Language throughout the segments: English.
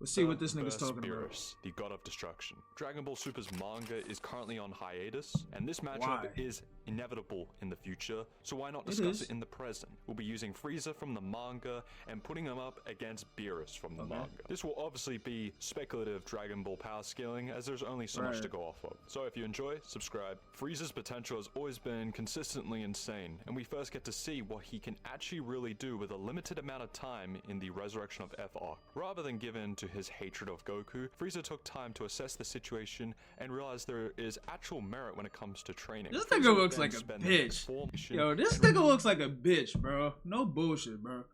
Let's see what this nigga's talking about. Beerus, the god of destruction. Dragon Ball Super's manga is currently on hiatus, and this matchup Why? is inevitable in the future, so why not discuss it in the present? We'll be using Frieza from the manga and putting him up against Beerus from the manga. This will obviously be speculative Dragon Ball power scaling, as there's only so much to go off of. So if you enjoy, subscribe. Frieza's potential has always been consistently insane, and we first get to see what he can actually really do with a limited amount of time in the Resurrection of F arc. Rather than give in to his hatred of Goku, Frieza took time to assess the situation and realized there is actual merit when it comes to training. This nigga looks like a bitch. Yo, this nigga looks like a bitch, bro. No bullshit, bro.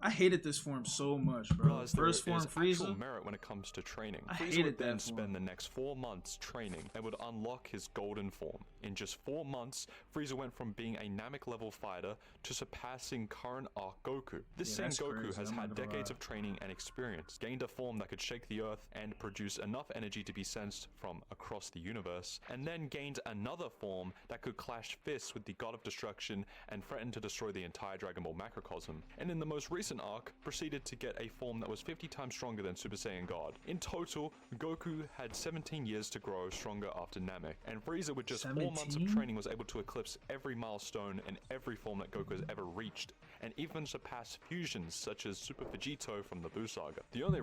I hated this form so much, bro. First form Frieza. Merit when it comes to training. I Frieza hated would then that spend form. the next 4 months training and would unlock his golden form. In just 4 months, Frieza went from being a Namek level fighter to surpassing current arc Goku. This same Goku crazy. has I'm had not gonna decades lie. of training and experience, gained a form that could shake the earth and produce enough energy to be sensed from across the universe, and then gained another form that could clash fists with the god of destruction and threaten to destroy the entire Dragon Ball macrocosm. And in the most recent arc, proceeded to get a form that was 50 times stronger than Super Saiyan God. In total, Goku had 17 years to grow stronger after Namek, and Frieza with just 4 months of training was able to eclipse every milestone and every form that Goku has ever reached, and even surpass fusions such as Super Vegito from the Buu Saga. The only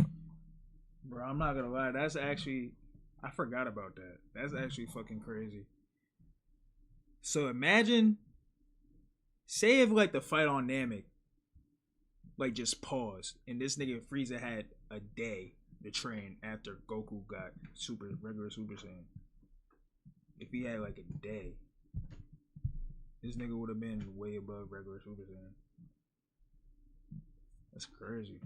Bro, I'm not gonna lie. That's actually... I forgot about that. That's actually fucking crazy. So imagine... Say if, like, the fight on Namek, like, just paused, and this nigga Frieza had a day to train after Goku got regular Super Saiyan. If he had, like, a day, this nigga would have been way above regular Super Saiyan. That's crazy.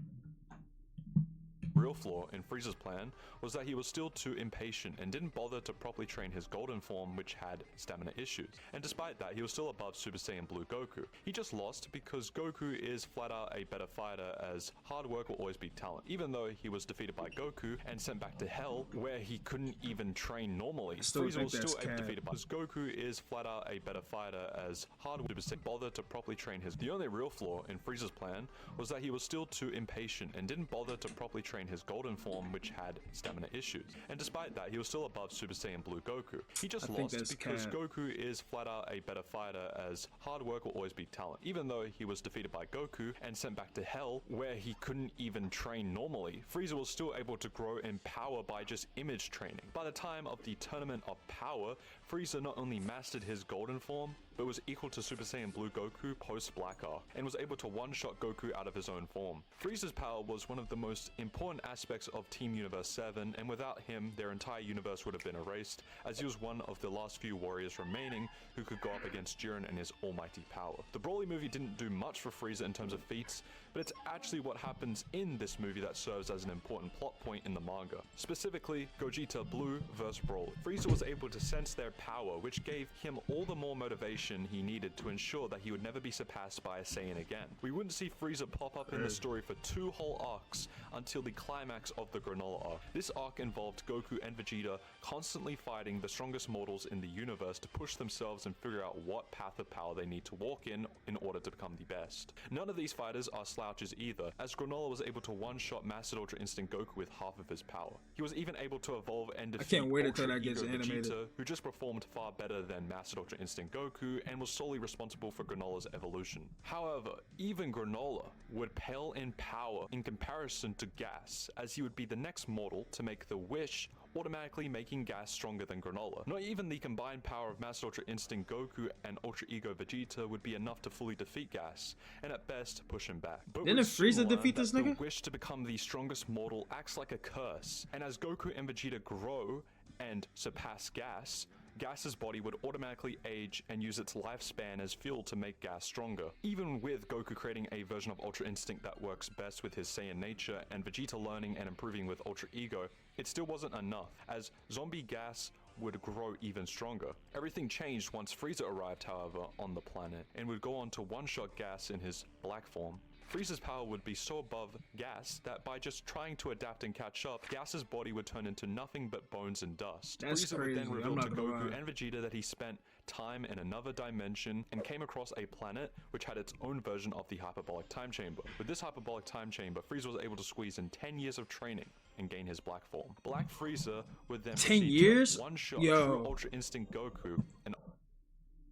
real flaw in Frieza's plan was that he was still too impatient and didn't bother to properly train his golden form, which had stamina issues. And despite that, he was still above Super Saiyan Blue Goku. He just lost because Goku is flat out a better fighter, as hard work will always beat talent. Even though he was defeated by Goku and sent back to Hell, where he couldn't even train normally, Frieza was still defeated by Goku is flat out a better fighter, as hard work didn't bother to properly train his. The only real flaw in Frieza's plan was that he was still too impatient and didn't bother to properly train his golden form, which had stamina issues. And despite that, he was still above Super Saiyan Blue Goku. He just lost because Goku is flat out a better fighter, as hard work will always beat talent. Even though he was defeated by Goku and sent back to Hell, where he couldn't even train normally, Frieza was still able to grow in power by just image training. By the time of the Tournament of Power, Frieza not only mastered his golden form, but was equal to Super Saiyan Blue Goku post Black Arc, and was able to one-shot Goku out of his own form. Frieza's power was one of the most important aspects of Team Universe 7, and without him, their entire universe would have been erased, as he was one of the last few warriors remaining who could go up against Jiren and his almighty power. The Broly movie didn't do much for Frieza in terms of feats, but it's actually what happens in this movie that serves as an important plot point in the manga. Specifically, Gogeta Blue vs Broly. Frieza was able to sense their power, which gave him all the more motivation he needed to ensure that he would never be surpassed by a Saiyan again. We wouldn't see Frieza pop up in the story for 2 whole arcs until the climax of the Granola arc. This arc involved Goku and Vegeta constantly fighting the strongest mortals in the universe to push themselves and figure out what path of power they need to walk in order to become the best. None of these fighters are slouches either, as Granola was able to one-shot Mastered Ultra Instinct Goku with half of his power. He was even able to evolve and defeat Ultra Ego Vegeta, who just performed far better than Mastered Ultra Instinct Goku and was solely responsible for Granola's evolution. However, even Granola would pale in power in comparison to Gas, as he would be the next mortal to make the wish, automatically making Gas stronger than Granola. Not even the combined power of Master Ultra Instinct Goku and Ultra Ego Vegeta would be enough to fully defeat Gas, and at best push him back. But didn't Frieza defeat this nigga? The wish to become the strongest mortal acts like a curse, and as Goku and Vegeta grow and surpass Gas, Gas's body would automatically age and use its lifespan as fuel to make Gas stronger. Even with Goku creating a version of Ultra Instinct that works best with his Saiyan nature, and Vegeta learning and improving with Ultra Ego, it still wasn't enough, as zombie Gas would grow even stronger. Everything changed once Frieza arrived, however, on the planet, and would go on to one-shot Gas in his black form. Frieza's power would be so above Gas that by just trying to adapt and catch up, Gas's body would turn into nothing but bones and dust. Frieza would then reveal to Goku and Vegeta that he spent time in another dimension and came across a planet which had its own version of the hyperbolic time chamber. With this hyperbolic time chamber, Frieza was able to squeeze in 10 years of training and gain his black form. Black Frieza would then 10 proceed years? to one-shot Yo. true Ultra Instinct Goku and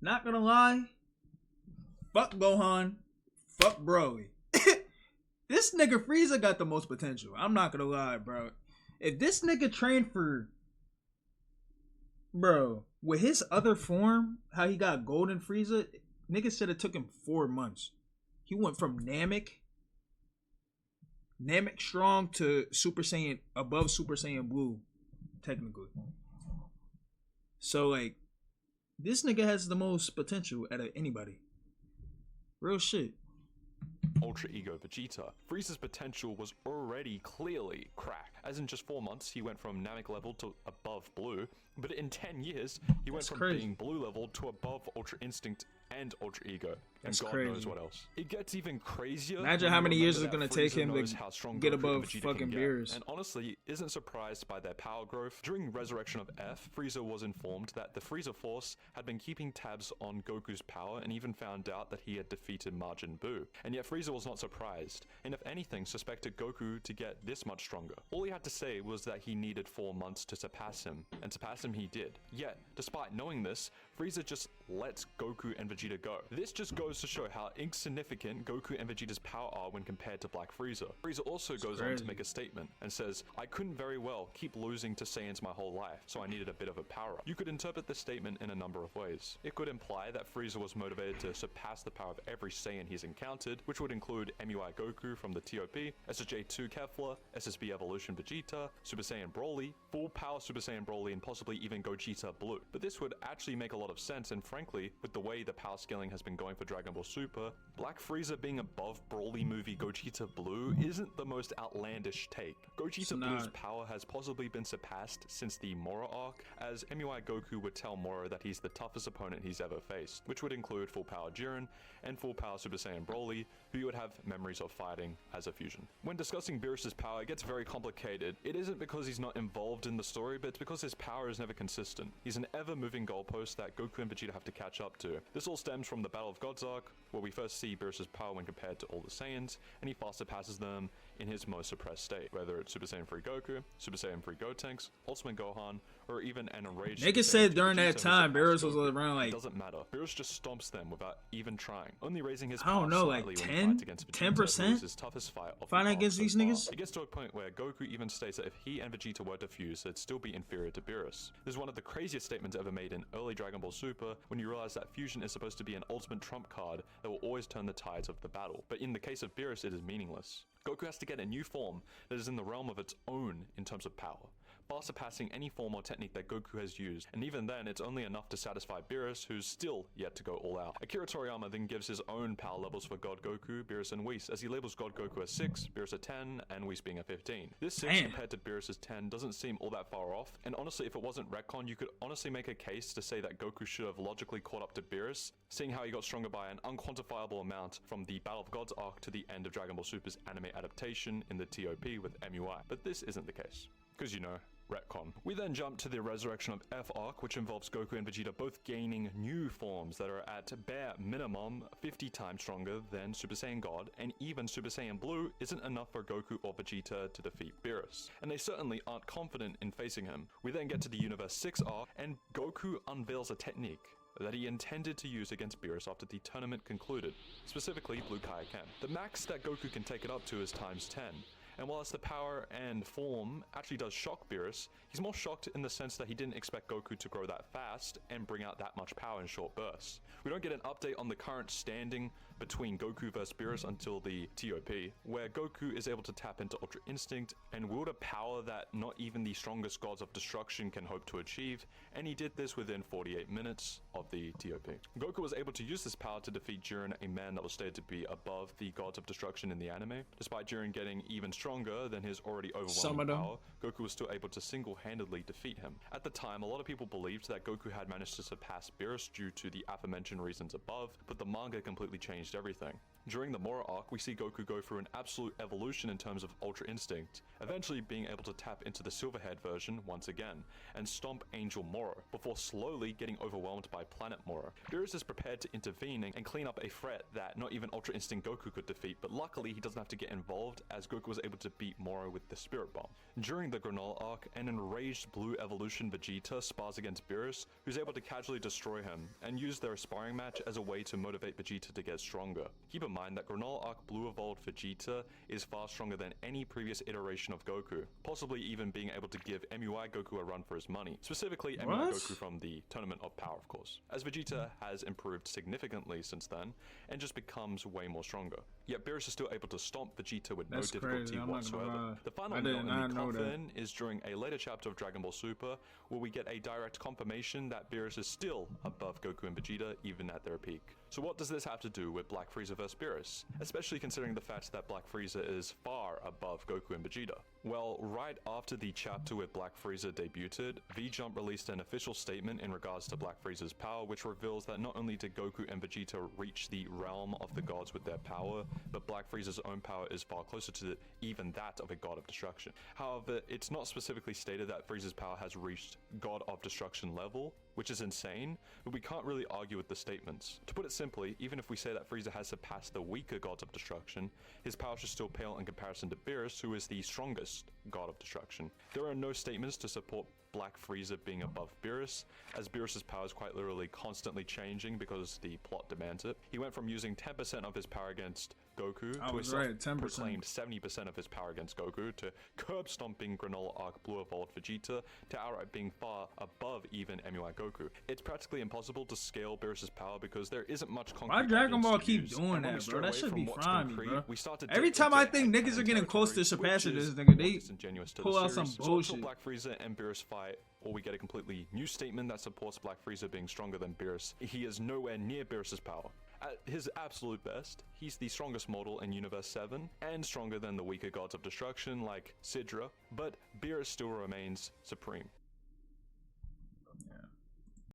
Not gonna lie, fuck Gohan, fuck Broly. This nigga Frieza got the most potential. I'm not gonna lie, bro. If this nigga trained for, bro, with his other form, how he got Golden Frieza, nigga said it took him 4 months. He went from Namek strong to Super Saiyan, above Super Saiyan Blue, technically. So like, this nigga has the most potential out of anybody. Real shit. Ultra Ego Vegeta. Frieza's potential was already clearly cracked, as in just 4 months he went from Namek level to above Blue, but in 10 years he went from being Blue level to above Ultra Instinct and Ultra Ego, and God knows what else. It gets even crazier. Imagine how many years it's gonna take him to get above fucking Beerus. And honestly, isn't surprised by their power growth. During Resurrection of F, Frieza was informed that the Frieza Force had been keeping tabs on Goku's power and even found out that he had defeated Majin Buu. And yet Frieza was not surprised, and if anything, suspected Goku to get this much stronger. All he had to say was that he needed 4 months to surpass him, and surpass him he did. Yet, despite knowing this, Frieza just lets Goku and Vegeta go. This just goes to show how insignificant Goku and Vegeta's power are when compared to Black Frieza. Frieza also goes on to make a statement and says, "I couldn't very well keep losing to Saiyans my whole life, so I needed a bit of a power-up." You could interpret this statement in a number of ways. It could imply that Frieza was motivated to surpass the power of every Saiyan he's encountered, which would include MUI Goku from the TOP, SSJ2 Kefla, SSB Evolution Vegeta, Super Saiyan Broly, full power Super Saiyan Broly, and possibly even Gogeta Blue. But this would actually make a lot of sense, and frankly, with the way the power scaling has been going for Dragon Ball Super, Black Frieza being above Broly movie Gogeta Blue isn't the most outlandish take. Gogeta Blue's power has possibly been surpassed since the Mora arc, as MUI Goku would tell Mora that he's the toughest opponent he's ever faced, which would include full power Jiren and full power Super Saiyan Broly, who you would have memories of fighting as a fusion. When discussing Beerus' power, it gets very complicated. It isn't because he's not involved in the story, but it's because his power is never consistent. He's an ever-moving goalpost that Goku and Vegeta have to catch up to. This all stems from the Battle of Gods arc, where we first see Beerus' power when compared to all the Saiyans, and he far surpasses them in his most suppressed state, whether it's Super Saiyan 3 Goku, Super Saiyan 3 Gotenks, Ultimate Gohan, or even an enraged Nigga said during that time Beerus was around like, it doesn't matter. Beerus just stomps them without even trying, only raising his I don't know, like 10%? His toughest fight of fighting against these niggas? It gets to a point where Goku even states that if he and Vegeta were to fuse, they'd still be inferior to Beerus. This is one of the craziest statements ever made in early Dragon Ball Super, when you realize that fusion is supposed to be an ultimate trump card that will always turn the tides of the battle. But in the case of Beerus, it is meaningless. Goku has to get a new form that is in the realm of its own in terms of power, far surpassing any form or technique that Goku has used, and even then it's only enough to satisfy Beerus, who's still yet to go all out. Akira Toriyama then gives his own power levels for God Goku, Beerus, and Whis, as he labels God Goku as 6, Beerus at 10, and Whis being a 15. This 6 compared to Beerus' 10 doesn't seem all that far off, and honestly if it wasn't retcon, you could honestly make a case to say that Goku should have logically caught up to Beerus, seeing how he got stronger by an unquantifiable amount from the Battle of Gods arc to the end of Dragon Ball Super's anime adaptation in the TOP with MUI. But this isn't the case, because you know, retcon. We then jump to the Resurrection of F arc, which involves Goku and Vegeta both gaining new forms that are at bare minimum 50 times stronger than Super Saiyan God, and even Super Saiyan Blue isn't enough for Goku or Vegeta to defeat Beerus, and they certainly aren't confident in facing him. We then get to the Universe 6 arc, and Goku unveils a technique that he intended to use against Beerus after the tournament concluded, specifically Blue Kaioken. The max that Goku can take it up to is times 10, and whilst the power and form actually does shock Beerus, he's more shocked in the sense that he didn't expect Goku to grow that fast and bring out that much power in short bursts. We don't get an update on the current standing between Goku vs Beerus until the TOP, where Goku is able to tap into Ultra Instinct and wield a power that not even the strongest gods of destruction can hope to achieve, and he did this within 48 minutes of the TOP. Goku was able to use this power to defeat Jiren, a man that was stated to be above the gods of destruction in the anime. Despite Jiren getting even stronger than his already overwhelming power, Goku was still able to single-handedly defeat him. At the time, a lot of people believed that Goku had managed to surpass Beerus due to the aforementioned reasons above, but the manga completely changed changed everything. During the Mora arc, we see Goku go through an absolute evolution in terms of Ultra Instinct, eventually being able to tap into the Silverhead version once again, and stomp Angel Mora, before slowly getting overwhelmed by Planet Mora. Beerus is prepared to intervene and clean up a threat that not even Ultra Instinct Goku could defeat, but luckily he doesn't have to get involved as Goku was able to beat Mora with the Spirit Bomb. During the Granola arc, an enraged Blue Evolution Vegeta spars against Beerus, who's able to casually destroy him, and use their sparring match as a way to motivate Vegeta to get stronger. Keep in mind that Granola arc Blue Evolved Vegeta is far stronger than any previous iteration of Goku, possibly even being able to give MUI Goku a run for his money, specifically MUI Goku from the Tournament of Power, of course, as Vegeta has improved significantly since then, and just becomes way more stronger. Yet Beerus is still able to stomp Vegeta with no difficulty whatsoever. The final nail in the coffin is during a later chapter of Dragon Ball Super, where we get a direct confirmation that Beerus is still above Goku and Vegeta, even at their peak. So what does this have to do with Black Frieza vs Beerus? Especially considering the fact that Black Frieza is far above Goku and Vegeta. Well, right after the chapter with Black Frieza debuted, V-Jump released an official statement in regards to Black Frieza's power, which reveals that not only did Goku and Vegeta reach the realm of the gods with their power, but Black Frieza's own power is far closer to even that of a god of destruction. However, it's not specifically stated that Frieza's power has reached god of destruction level, which is insane, but we can't really argue with the statements. To put it simply, even if we say that Frieza has surpassed the weaker gods of destruction, his power should still pale in comparison to Beerus, who is the strongest god of destruction. There are no statements to support Black Frieza being above Beerus, as Beerus's power is quite literally constantly changing because the plot demands it. He went from using 10% of his power against Goku to his self-proclaimed 70% of his power against Goku, to curb stomping Granola arc Blue Evolved Vegeta, to outright being far above even MUI Goku. It's practically impossible to scale Beerus's power because there isn't much concrete. Why Dragon Ball keep doing that, bro? That should be fine, bro. Every time I think niggas are getting close to surpassing this nigga, they pull out some bullshit. Black Frieza and Beerus fight, or we get a completely new statement that supports Black Frieza being stronger than Beerus. He is nowhere near Beerus's power. At his absolute best, he's the strongest mortal in Universe 7, and stronger than the weaker gods of destruction like Sidra, but Beerus still remains supreme.